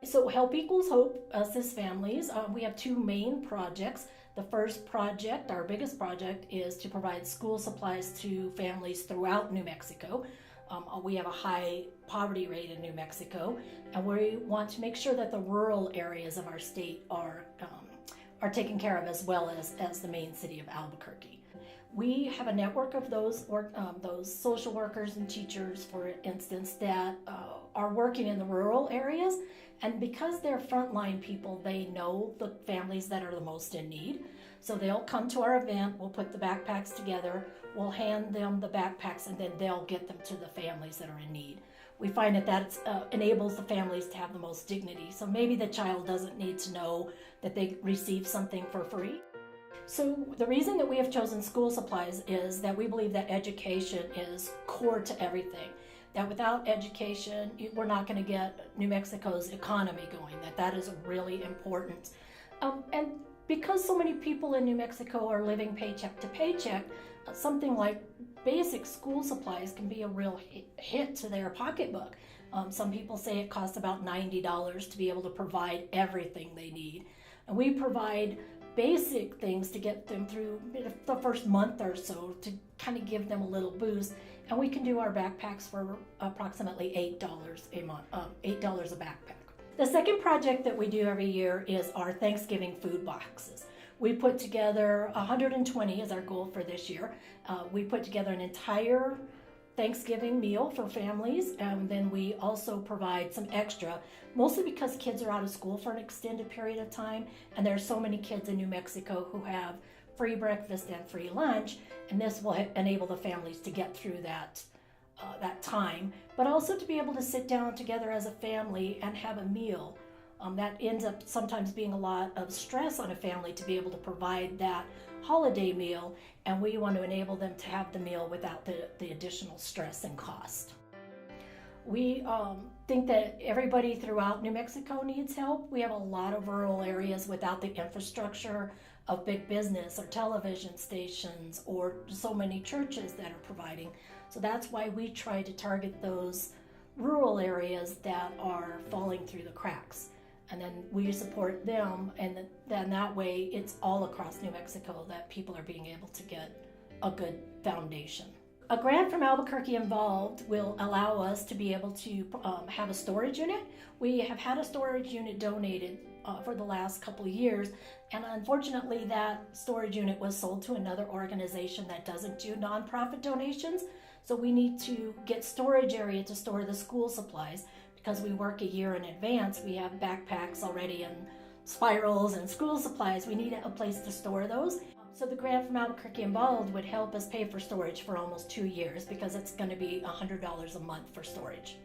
So Help Equals Hope assists families. We have two main projects. The first project, our biggest project, is to provide school supplies to families throughout New Mexico. We have a high poverty rate in New Mexico, and we want to make sure that the rural areas of our state are taken care of, as well as the main city of Albuquerque. We have a network of those social workers and teachers, for instance, that are working in the rural areas. And because they're frontline people, they know the families that are the most in need. So they'll come to our event, we'll put the backpacks together, we'll hand them the backpacks, and then they'll get them to the families that are in need. We find that enables the families to have the most dignity. So maybe the child doesn't need to know that they receive something for free. So the reason that we have chosen school supplies is that we believe that education is core to everything. That without education, we're not going to get New Mexico's economy going, that is really important. And because so many people in New Mexico are living paycheck to paycheck, something like basic school supplies can be a real hit to their pocketbook. Some people say it costs about $90 to be able to provide everything they need. And we provide basic things to get them through the first month or so, to kind of give them a little boost. And we can do our backpacks for approximately $8 a month, $8 a backpack. The second project that we do every year is our Thanksgiving food boxes. We put together 120 is our goal for this year. We put together an entire Thanksgiving meal for families, and then we also provide some extra, mostly because kids are out of school for an extended period of time, and there are so many kids in New Mexico who have free breakfast and free lunch, and this will enable the families to get through that time, but also to be able to sit down together as a family and have a meal. That ends up sometimes being a lot of stress on a family to be able to provide that holiday meal, and we want to enable them to have the meal without the additional stress and cost. We think that everybody throughout New Mexico needs help. We have a lot of rural areas without the infrastructure of big business or television stations or so many churches that are providing. So that's why we try to target those rural areas that are falling through the cracks. And then we support them, and then that way it's all across New Mexico that people are being able to get a good foundation. A grant from Albuquerque Involved will allow us to be able to have a storage unit. We have had a storage unit donated for the last couple of years, and unfortunately that storage unit was sold to another organization that doesn't do nonprofit donations. So we need to get storage area to store the school supplies. Because we work a year in advance, we have backpacks already and spirals and school supplies. We need a place to store those. So the grant from Albuquerque Involved would help us pay for storage for almost 2 years, because it's going to be $100 a month for storage.